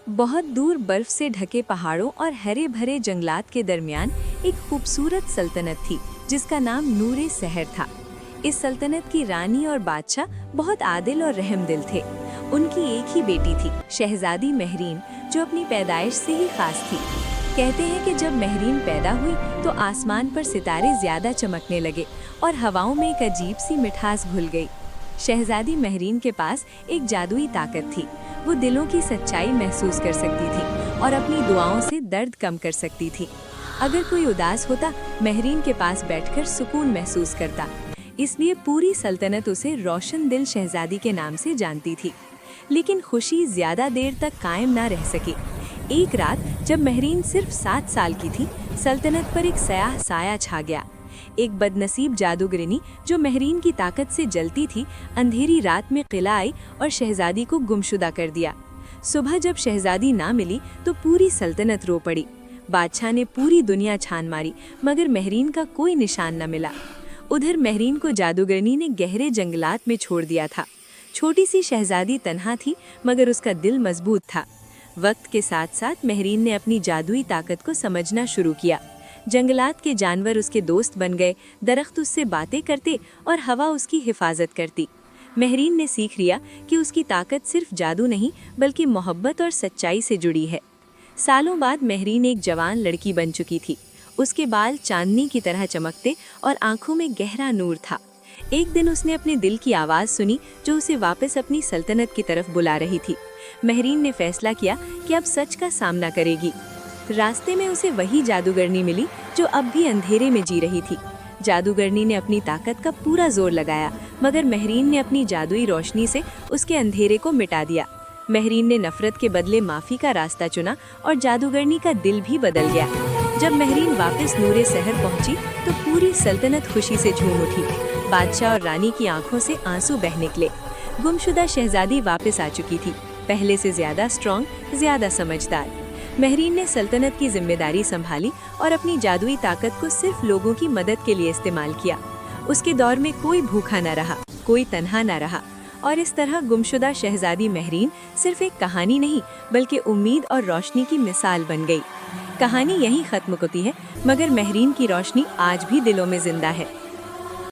बहुत दूर बर्फ से ढके पहाड़ों और हरे भरे जंगलात के दरमियान एक खूबसूरत सल्तनत थी जिसका नाम नूरे सहर था। इस सल्तनत की रानी और बादशाह बहुत आदिल और रहमदिल थे। उनकी एक ही बेटी थी, शहजादी महरीन, जो अपनी पैदाइश से ही खास थी। कहते हैं कि जब महरीन पैदा हुई तो आसमान पर सितारे ज्यादा चमकने लगे और हवाओं में एक अजीब सी मिठास घुल गई। शहजादी महरीन के पास एक जादुई ताकत थी। वो दिलों की सच्चाई महसूस कर सकती थी और अपनी दुआओं से दर्द कम कर सकती थी। अगर कोई उदास होता, महरीन के पास बैठकर सुकून महसूस करता। इसलिए पूरी सल्तनत उसे रोशन दिल शहजादी के नाम से जानती थी। लेकिन खुशी ज्यादा देर तक कायम ना रह सकी। एक रात जब महरीन सिर्फ 7 साल की थी, सल्तनत पर एक स्याह साया छा गया। एक बदनसीब जादूगरनी जो महरीन की ताकत से जलती थी, अंधेरी रात में किला आई और शहजादी को गुमशुदा कर दिया। सुबह जब शहजादी ना मिली तो पूरी सल्तनत रो पड़ी। बादशाह ने पूरी दुनिया छान मारी, मगर महरीन का कोई निशान न मिला। उधर महरीन को जादूगरनी ने गहरे जंगलात में छोड़ दिया था। छोटी सी शहजादी तन्हा थी, मगर उसका दिल मजबूत था। वक्त के साथ साथ महरीन ने अपनी जादुई ताकत को समझना शुरू किया। जंगलात के जानवर उसके दोस्त बन गए, दरख्त उससे बातें करते और हवा उसकी हिफाजत करती। महरीन ने सीख लिया कि उसकी ताकत सिर्फ जादू नहीं बल्कि मोहब्बत और सच्चाई से जुड़ी है। सालों बाद महरीन एक जवान लड़की बन चुकी थी। उसके बाल चांदनी की तरह चमकते और आंखों में गहरा नूर था। एक दिन उसने अपने दिल की आवाज़ सुनी जो उसे वापस अपनी सल्तनत की तरफ बुला रही थी। महरीन ने फैसला किया कि अब सच का सामना करेगी। रास्ते में उसे वही जादूगरनी मिली जो अब भी अंधेरे में जी रही थी। जादूगरनी ने अपनी ताकत का पूरा जोर लगाया, मगर महरीन ने अपनी जादुई रोशनी से उसके अंधेरे को मिटा दिया। महरीन ने नफरत के बदले माफ़ी का रास्ता चुना और जादूगरनी का दिल भी बदल गया। जब महरीन वापस नूरे शहर पहुंची तो पूरी सल्तनत खुशी से झूम उठी। बादशाह और रानी की आंखों से आंसू बह निकले। गुमशुदा शहजादी वापस आ चुकी थी, पहले से ज्यादा स्ट्रॉन्ग, ज्यादा समझदार। महरीन ने सल्तनत की जिम्मेदारी संभाली और अपनी जादुई ताकत को सिर्फ लोगों की मदद के लिए इस्तेमाल किया। उसके दौर में कोई भूखा न रहा, कोई तन्हा न रहा, और इस तरह गुमशुदा शहजादी महरीन सिर्फ एक कहानी नहीं बल्कि उम्मीद और रोशनी की मिसाल बन गई। कहानी यहीं खत्म होती है, मगर महरीन की रोशनी आज भी दिलों में जिंदा है।